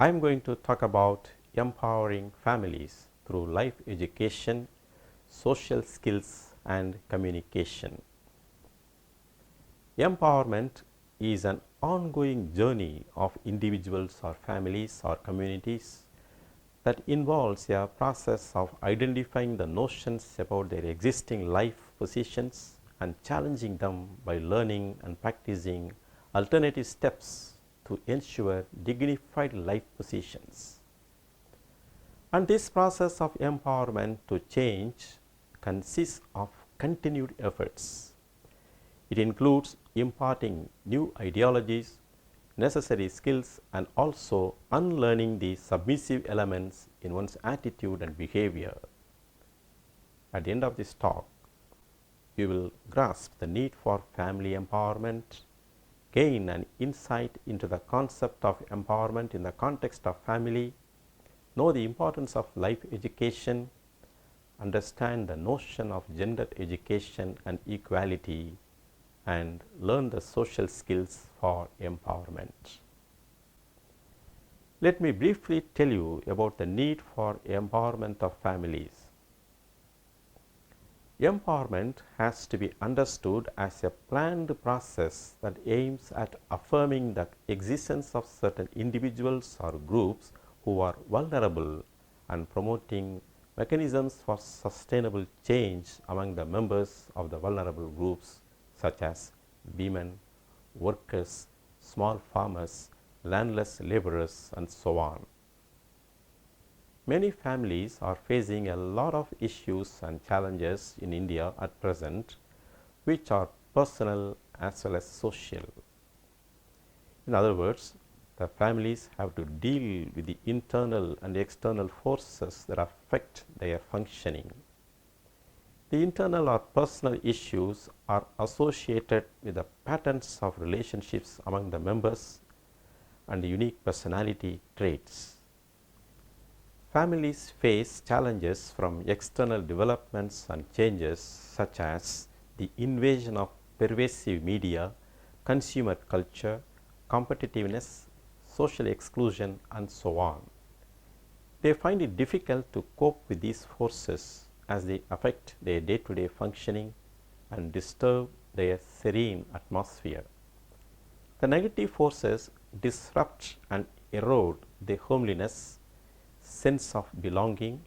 I am going to talk about empowering families through life education, social skills and communication. Empowerment is an ongoing journey of individuals or families or communities that involves a process of identifying the notions about their existing life positions and challenging them by learning and practicing alternative steps to ensure dignified life positions. And this process of empowerment to change consists of continued efforts. It includes imparting new ideologies, necessary skills, and also unlearning the submissive elements in one's attitude and behavior. At the end of this talk, you will grasp the need for family empowerment, gain an insight into the concept of empowerment in the context of family, know the importance of life education, understand the notion of gender education and equality, and learn the social skills for empowerment. Let me briefly tell you about the need for empowerment of families. Empowerment has to be understood as a planned process that aims at affirming the existence of certain individuals or groups who are vulnerable and promoting mechanisms for sustainable change among the members of the vulnerable groups such as women, workers, small farmers, landless laborers, and so on. Many families are facing a lot of issues and challenges in India at present, which are personal as well as social. In other words, the families have to deal with the internal and external forces that affect their functioning. The internal or personal issues are associated with the patterns of relationships among the members and the unique personality traits. Families face challenges from external developments and changes such as the invasion of pervasive media, consumer culture, competitiveness, social exclusion, and so on. They find it difficult to cope with these forces as they affect their day-to-day functioning and disturb their serene atmosphere. The negative forces disrupt and erode the homeliness, sense of belonging,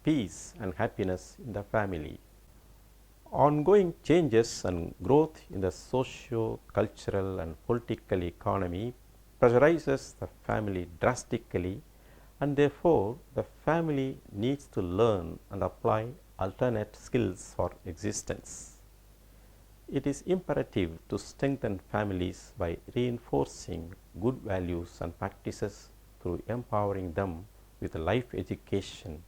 peace and happiness in the family. Ongoing changes and growth in the socio-cultural and political economy pressurizes the family drastically, and therefore the family needs to learn and apply alternate skills for existence. It is imperative to strengthen families by reinforcing good values and practices through empowering them with life education,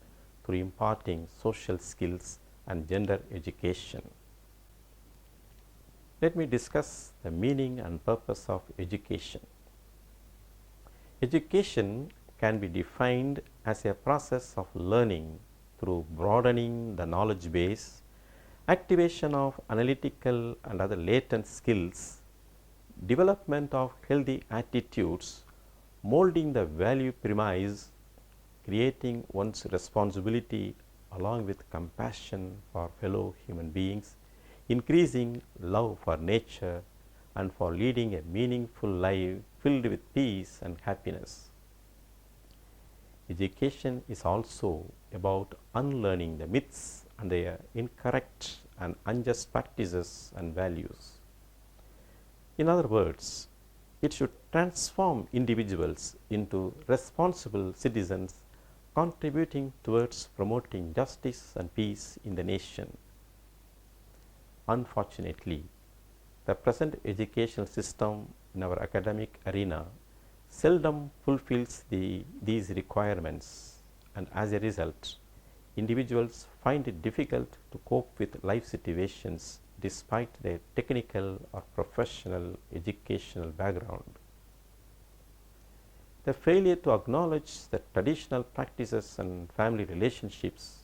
through imparting social skills and gender education. Let me discuss the meaning and purpose of education. Education can be defined as a process of learning through broadening the knowledge base, activation of analytical and other latent skills, development of healthy attitudes, molding the value premise, creating one's responsibility along with compassion for fellow human beings, increasing love for nature, and for leading a meaningful life filled with peace and happiness. Education is also about unlearning the myths and their incorrect and unjust practices and values. In other words, it should transform individuals into responsible citizens contributing towards promoting justice and peace in the nation. Unfortunately, the present educational system in our academic arena seldom fulfills these requirements, and as a result, individuals find it difficult to cope with life situations despite their technical or professional educational background. The failure to acknowledge that traditional practices and family relationships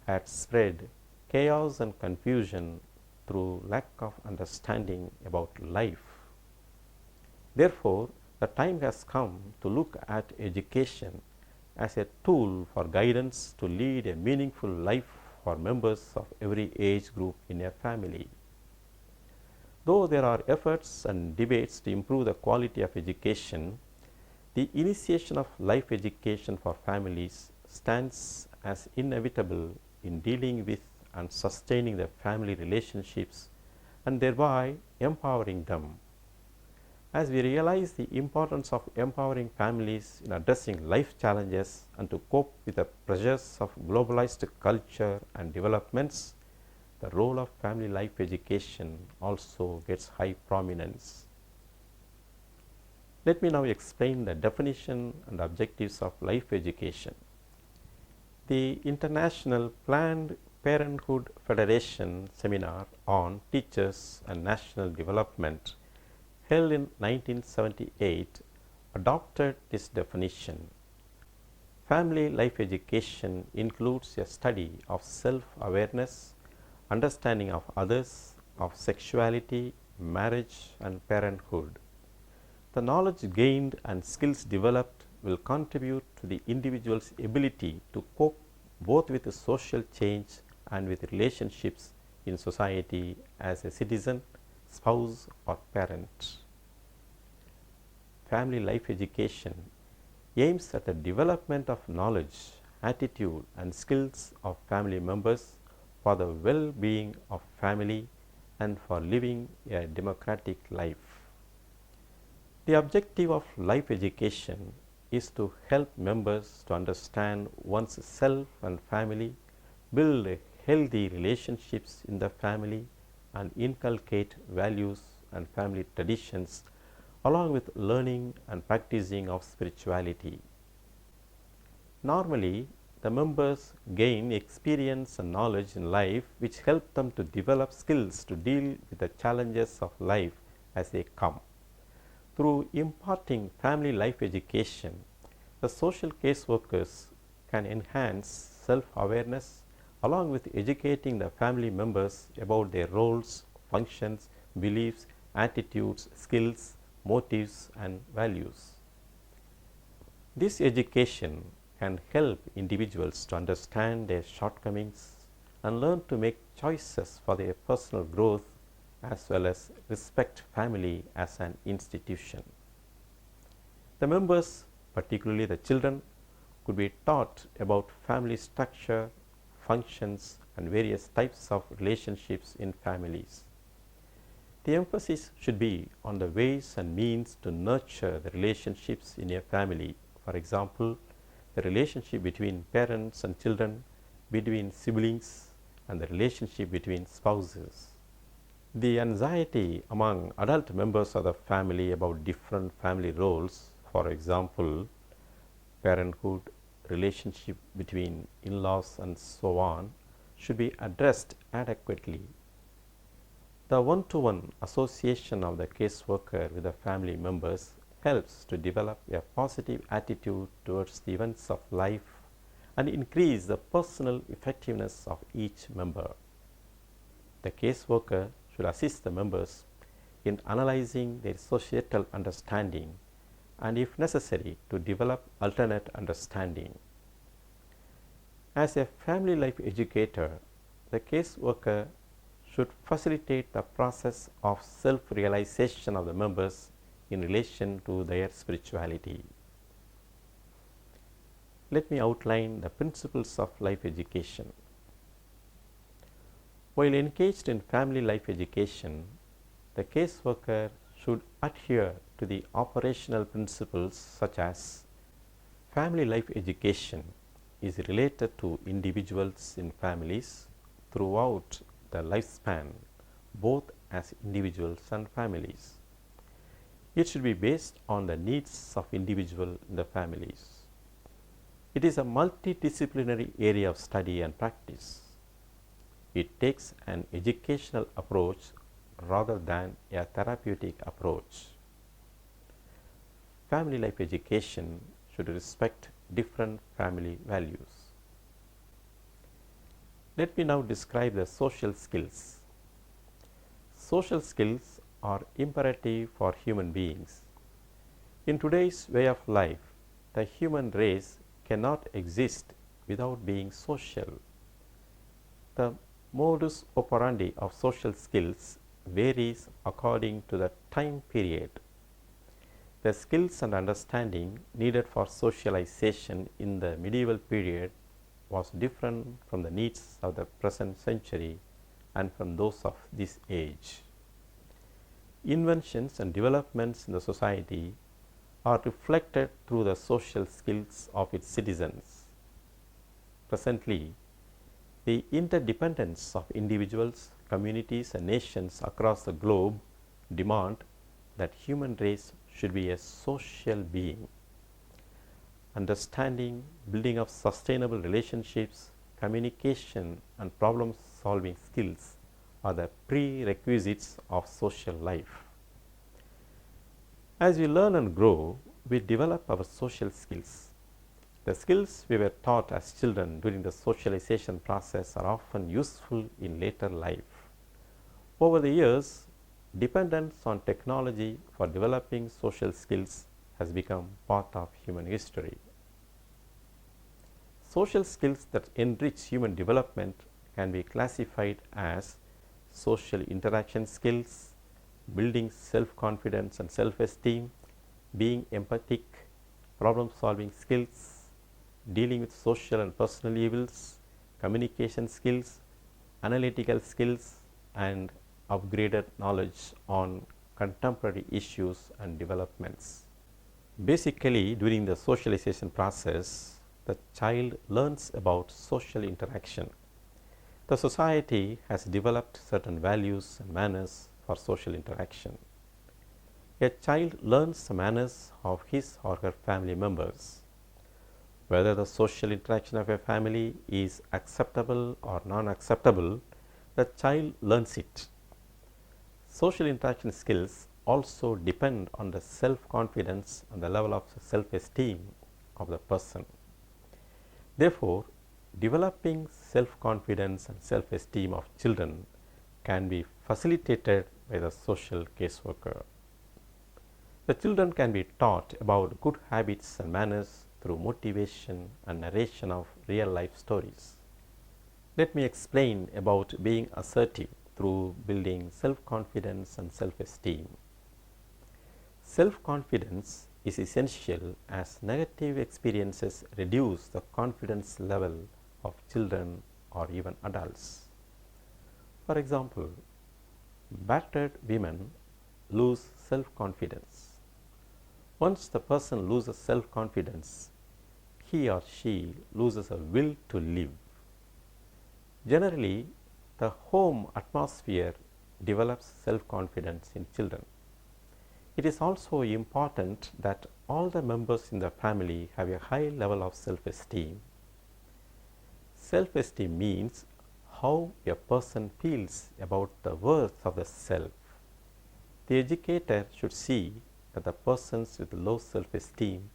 had spread chaos and confusion through lack of understanding about life. Therefore, the time has come to look at education as a tool for guidance to lead a meaningful life for members of every age group in a family. Though there are efforts and debates to improve the quality of education, the initiation of life education for families stands as inevitable in dealing with and sustaining the family relationships and thereby empowering them. As we realize the importance of empowering families in addressing life challenges and to cope with the pressures of globalized culture and developments, the role of family life education also gets high prominence. Let me now explain the definition and objectives of life education. The International Planned Parenthood Federation seminar on teachers and national development held in 1978 adopted this definition. Family life education includes a study of self-awareness, understanding of others, of sexuality, marriage and parenthood. The knowledge gained and skills developed will contribute to the individual's ability to cope both with the social change and with relationships in society as a citizen, spouse or parent. Family life education aims at the development of knowledge, attitude and skills of family members for the well-being of family and for living a democratic life. The objective of life education is to help members to understand one's self and family, build healthy relationships in the family and inculcate values and family traditions along with learning and practicing of spirituality. Normally, the members gain experience and knowledge in life which help them to develop skills to deal with the challenges of life as they come. Through imparting family life education, the social caseworkers can enhance self-awareness along with educating the family members about their roles, functions, beliefs, attitudes, skills, motives and values. This education can help individuals to understand their shortcomings and learn to make choices for their personal growth as well as respect family as an institution. The members, particularly the children, could be taught about family structure, functions and various types of relationships in families. The emphasis should be on the ways and means to nurture the relationships in a family. For example, the relationship between parents and children, between siblings, and the relationship between spouses. The anxiety among adult members of the family about different family roles, for example, parenthood, relationship between in-laws and so on, should be addressed adequately. The one-to-one association of the caseworker with the family members helps to develop a positive attitude towards the events of life and increase the personal effectiveness of each member. The caseworker should assist the members in analyzing their societal understanding and if necessary to develop alternate understanding. As a family life educator, the caseworker should facilitate the process of self-realization of the members in relation to their spirituality. Let me outline the principles of life education. While engaged in family life education, the caseworker should adhere to the operational principles such as family life education is related to individuals in families throughout the lifespan, both as individuals and families. It should be based on the needs of individuals in the families. It is a multidisciplinary area of study and practice. It takes an educational approach rather than a therapeutic approach. Family life education should respect different family values. Let me now describe the social skills. Social skills are imperative for human beings. In today's way of life, the human race cannot exist without being social. The modus operandi of social skills varies according to the time period. The skills and understanding needed for socialization in the medieval period was different from the needs of the present century and from those of this age. Inventions and developments in the society are reflected through the social skills of its citizens. Presently, the interdependence of individuals, communities and nations across the globe demand that human race should be a social being. Understanding, building of sustainable relationships, communication and problem solving skills are the prerequisites of social life. As we learn and grow, we develop our social skills. The skills we were taught as children during the socialization process are often useful in later life. Over the years, dependence on technology for developing social skills has become part of human history. Social skills that enrich human development can be classified as social interaction skills, building self-confidence and self-esteem, being empathic, problem-solving skills, dealing with social and personal evils, communication skills, analytical skills, and upgraded knowledge on contemporary issues and developments. Basically, during the socialization process, the child learns about social interaction. The society has developed certain values and manners for social interaction. A child learns the manners of his or her family members. Whether the social interaction of a family is acceptable or non-acceptable, the child learns it. Social interaction skills also depend on the self-confidence and the level of self-esteem of the person. Therefore, developing self-confidence and self-esteem of children can be facilitated by the social caseworker. The children can be taught about good habits and manners through motivation and narration of real life stories. Let me explain about being assertive through building self-confidence and self-esteem. Self-confidence is essential as negative experiences reduce the confidence level of children or even adults. For example, battered women lose self-confidence. Once the person loses self-confidence, he or she loses a will to live. Generally, the home atmosphere develops self-confidence in children. It is also important that all the members in the family have a high level of self-esteem. Self-esteem means how a person feels about the worth of the self. The educator should see that the persons with low self-esteem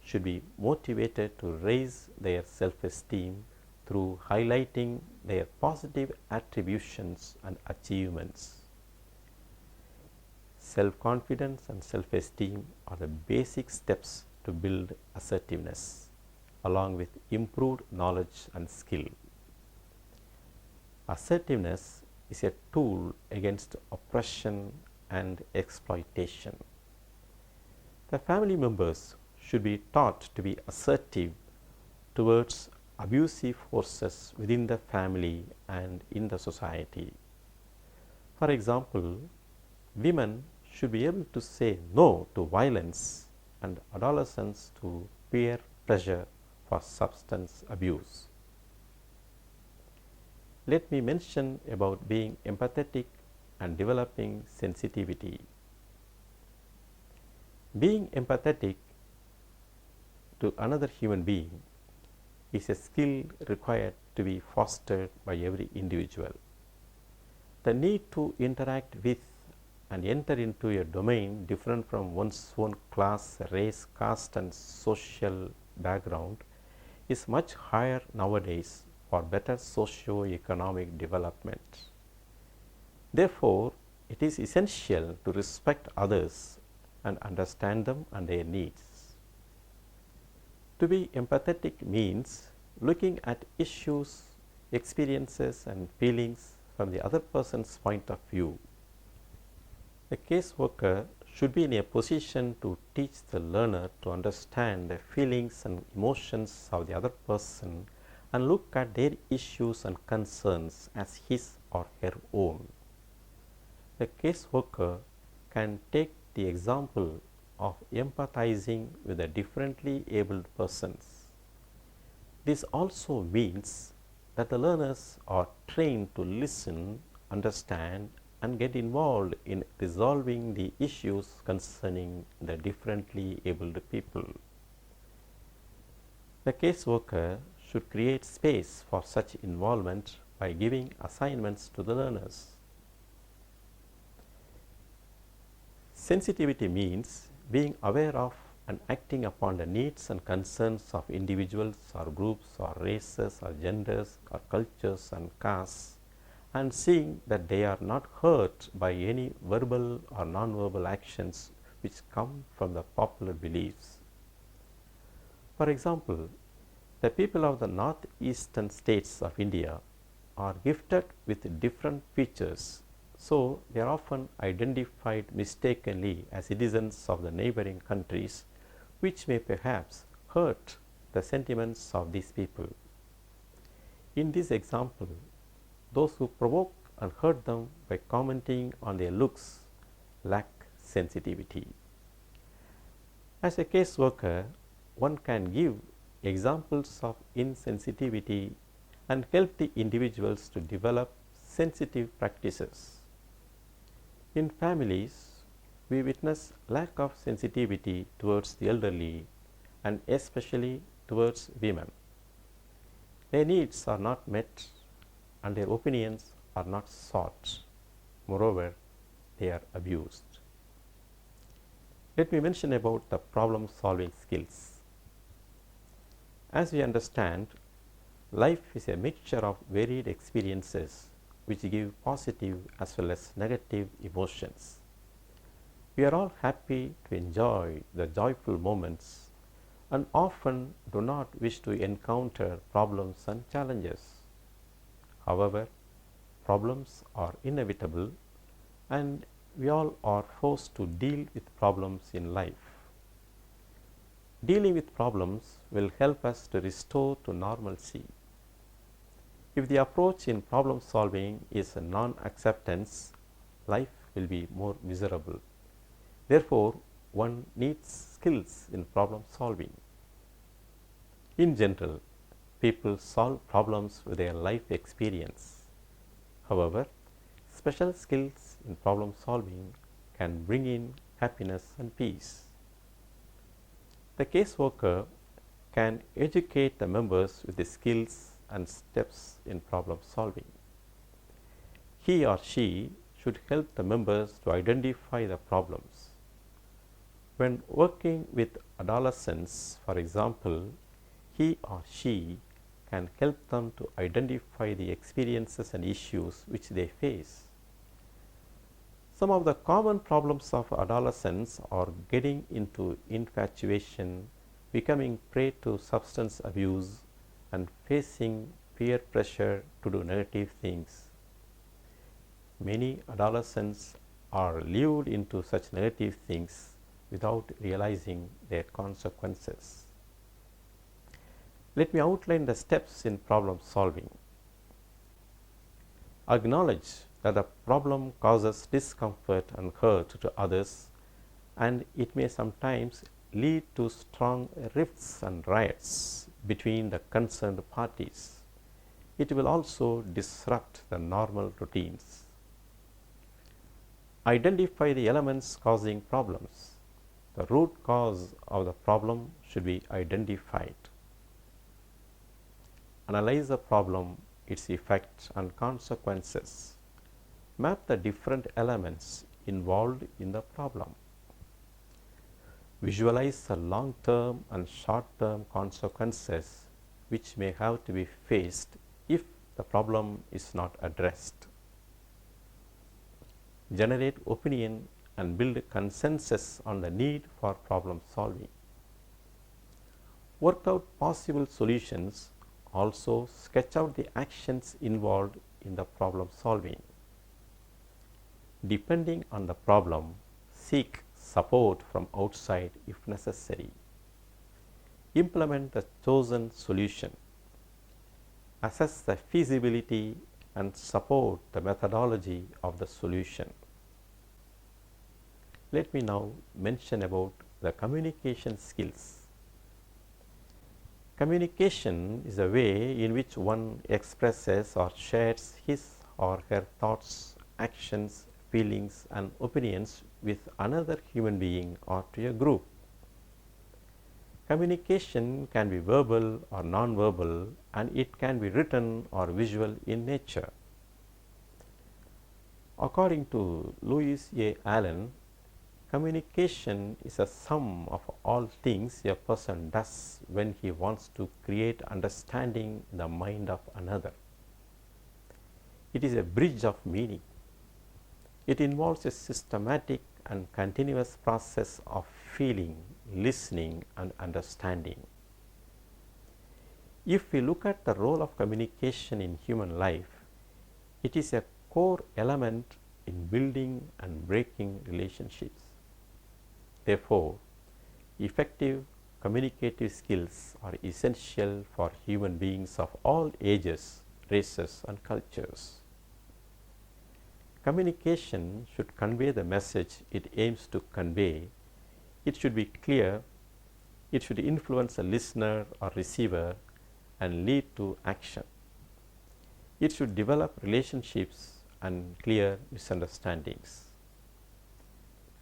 should be motivated to raise their self-esteem through highlighting their positive attributions and achievements. Self-confidence and self-esteem are the basic steps to build assertiveness, along with improved knowledge and skill. Assertiveness is a tool against oppression and exploitation. The family members should be taught to be assertive towards abusive forces within the family and in the society. For example, women should be able to say no to violence and adolescents to peer pressure for substance abuse. Let me mention about being empathetic and developing sensitivity. Being empathetic to another human being is a skill required to be fostered by every individual. The need to interact with and enter into a domain different from one's own class, race, caste and social background is much higher nowadays for better socio-economic development. Therefore, it is essential to respect others and understand them and their needs. To be empathetic means looking at issues, experiences, and feelings from the other person's point of view. A caseworker should be in a position to teach the learner to understand the feelings and emotions of the other person and look at their issues and concerns as his or her own. The caseworker can take the example of empathizing with the differently abled persons. This also means that the learners are trained to listen, understand, and get involved in resolving the issues concerning the differently abled people. The caseworker should create space for such involvement by giving assignments to the learners. Sensitivity means being aware of and acting upon the needs and concerns of individuals or groups or races or genders or cultures and castes, and seeing that they are not hurt by any verbal or non-verbal actions which come from the popular beliefs. For example, the people of the northeastern states of India are gifted with different features, so they are often identified mistakenly as citizens of the neighboring countries, which may perhaps hurt the sentiments of these people. In this example, those who provoke and hurt them by commenting on their looks lack sensitivity. As a caseworker, one can give examples of insensitivity and help the individuals to develop sensitive practices. In families, we witness lack of sensitivity towards the elderly and especially towards women. Their needs are not met and their opinions are not sought. Moreover, they are abused. Let me mention about the problem solving skills. As we understand, life is a mixture of varied experiences which give positive as well as negative emotions. We are all happy to enjoy the joyful moments and often do not wish to encounter problems and challenges. However, problems are inevitable and we all are forced to deal with problems in life. Dealing with problems will help us to restore to normalcy. If the approach in problem solving is a non-acceptance, life will be more miserable. Therefore, one needs skills in problem solving. In general, people solve problems with their life experience. However, special skills in problem solving can bring in happiness and peace. The caseworker can educate the members with the skills and steps in problem solving. He or she should help the members to identify the problems. When working with adolescents, for example, he or she can help them to identify the experiences and issues which they face. Some of the common problems of adolescents are getting into infatuation, becoming prey to substance abuse, and facing peer pressure to do negative things. Many adolescents are lured into such negative things without realizing their consequences. Let me outline the steps in problem solving. Acknowledge that the problem causes discomfort and hurt to others, and it may sometimes lead to strong rifts and riots between the concerned parties. It will also disrupt the normal routines. Identify the elements causing problems. The root cause of the problem should be identified. Analyze the problem, its effects and consequences. Map the different elements involved in the problem. Visualize the long-term and short-term consequences which may have to be faced if the problem is not addressed. Generate opinion and build consensus on the need for problem solving. Work out possible solutions, also sketch out the actions involved in the problem solving. Depending on the problem, seek support from outside if necessary. Implement the chosen solution. Assess the feasibility and support the methodology of the solution. Let me now mention about the communication skills. Communication is a way in which one expresses or shares his or her thoughts, actions, feelings and opinions with another human being or to a group. Communication can be verbal or non-verbal, and it can be written or visual in nature. According to Louis A. Allen, communication is a sum of all things a person does when he wants to create understanding in the mind of another. It is a bridge of meaning. It involves a systematic and continuous process of feeling, listening and understanding. If we look at the role of communication in human life, it is a core element in building and breaking relationships. Therefore, effective communicative skills are essential for human beings of all ages, races and cultures. Communication should convey the message it aims to convey. It should be clear, it should influence a listener or receiver and lead to action. It should develop relationships and clear misunderstandings.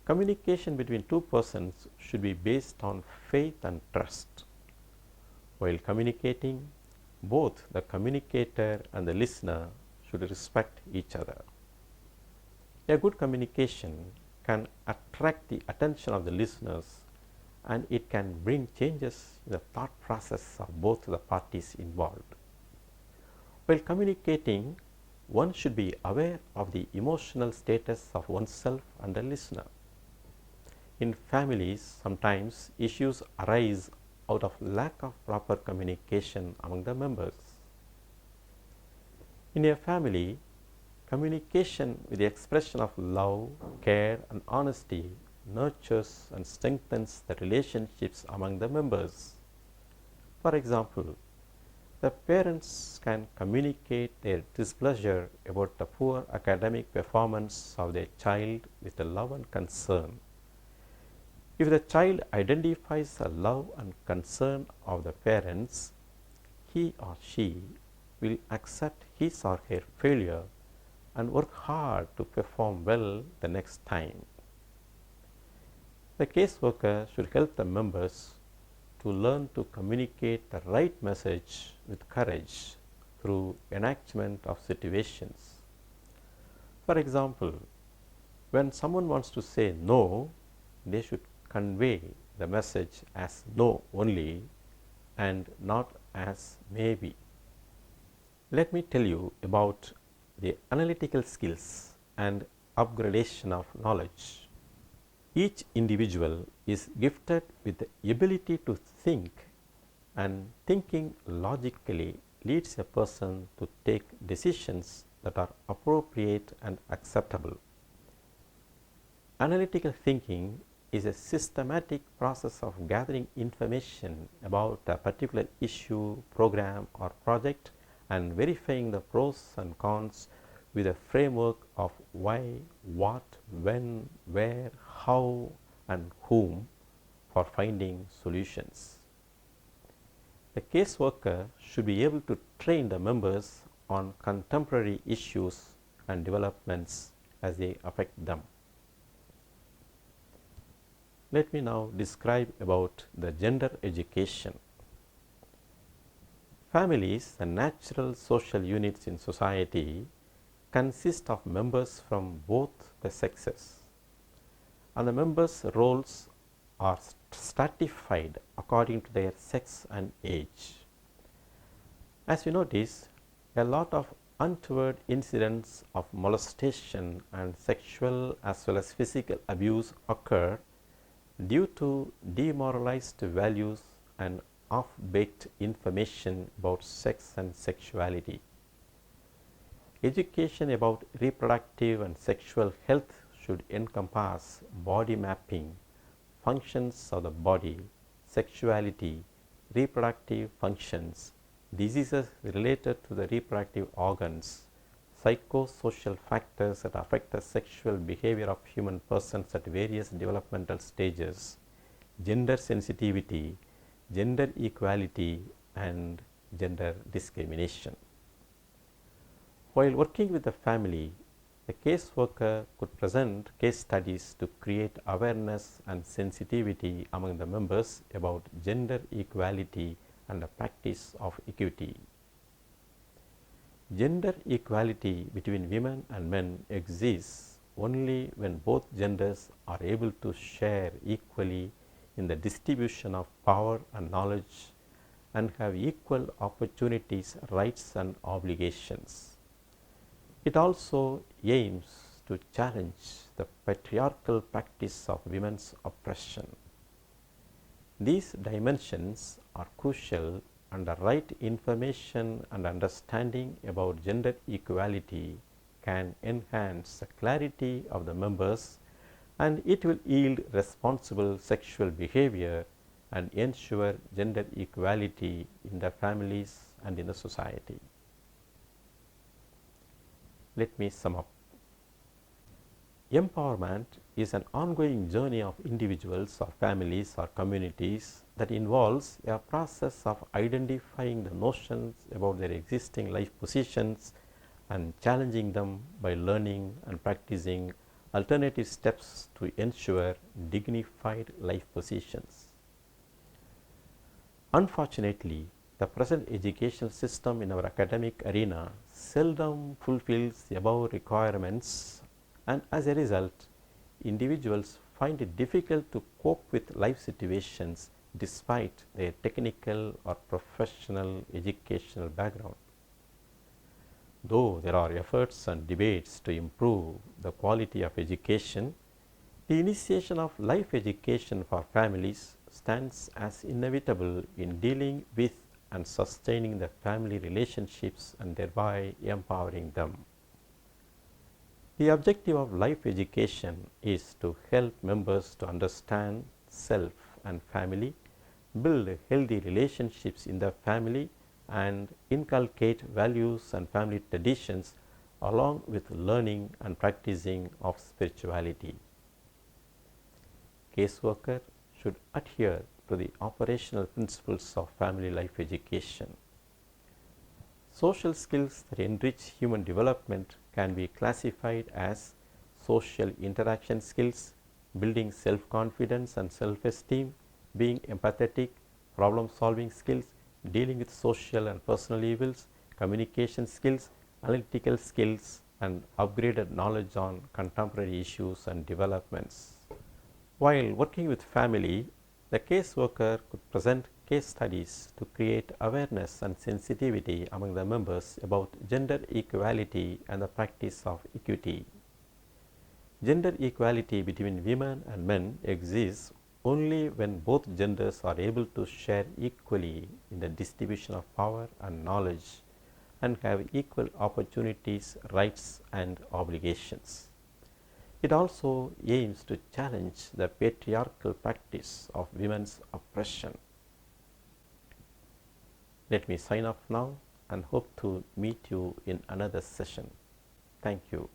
Communication between two persons should be based on faith and trust. While communicating, both the communicator and the listener should respect each other. A good communication can attract the attention of the listeners, and it can bring changes in the thought process of both the parties involved. While communicating, one should be aware of the emotional status of oneself and the listener. In families, sometimes issues arise out of lack of proper communication among the members. In a family, communication with the expression of love, care and honesty nurtures and strengthens the relationships among the members. For example, the parents can communicate their displeasure about the poor academic performance of their child with the love and concern. If the child identifies the love and concern of the parents, he or she will accept his or her failure and work hard to perform well the next time. The caseworker should help the members to learn to communicate the right message with courage through enactment of situations. For example, when someone wants to say no, they should convey the message as no only and not as maybe. Let me tell you about the analytical skills and upgradation of knowledge. Each individual is gifted with the ability to think, and thinking logically leads a person to take decisions that are appropriate and acceptable. Analytical thinking is a systematic process of gathering information about a particular issue, program or project and verifying the pros and cons with a framework of why, what, when, where, how and whom for finding solutions. The caseworker should be able to train the members on contemporary issues and developments as they affect them. Let me now describe about the gender education. Families, the natural social units in society, consist of members from both the sexes, and the members' roles are stratified according to their sex and age. As you notice, a lot of untoward incidents of molestation and sexual as well as physical abuse occur due to demoralized values and half-baked information about sex and sexuality. Education about reproductive and sexual health should encompass body mapping, functions of the body, sexuality, reproductive functions, diseases related to the reproductive organs, psychosocial factors that affect the sexual behavior of human persons at various developmental stages, gender sensitivity, gender equality, and gender discrimination. While working with the family, the caseworker could present case studies to create awareness and sensitivity among the members about gender equality and the practice of equity. Gender equality between women and men exists only when both genders are able to share equally in the distribution of power and knowledge and have equal opportunities, rights, and obligations. It also aims to challenge the patriarchal practice of women's oppression. These dimensions are crucial, and the right information and understanding about gender equality can enhance the clarity of the members, and it will yield responsible sexual behavior and ensure gender equality in the families and in the society. Let me sum up. Empowerment is an ongoing journey of individuals or families or communities that involves a process of identifying the notions about their existing life positions and challenging them by learning and practicing alternative steps to ensure dignified life positions. Unfortunately, the present educational system in our academic arena seldom fulfills the above requirements, and as a result, individuals find it difficult to cope with life situations despite their technical or professional educational background. Though there are efforts and debates to improve the quality of education, the initiation of life education for families stands as inevitable in dealing with and sustaining the family relationships and thereby empowering them. The objective of life education is to help members to understand self and family, build healthy relationships in the family, and inculcate values and family traditions along with learning and practicing of spirituality. Caseworker should adhere to the operational principles of family life education. Social skills that enrich human development can be classified as social interaction skills, building self-confidence and self-esteem, being empathetic, problem-solving skills, dealing with social and personal evils, communication skills, analytical skills, and upgraded knowledge on contemporary issues and developments. While working with family, the caseworker could present case studies to create awareness and sensitivity among the members about gender equality and the practice of equity. Gender equality between women and men exists only when both genders are able to share equally in the distribution of power and knowledge and have equal opportunities, rights, and obligations. It also aims to challenge the patriarchal practice of women's oppression. Let me sign off now and hope to meet you in another session. Thank you.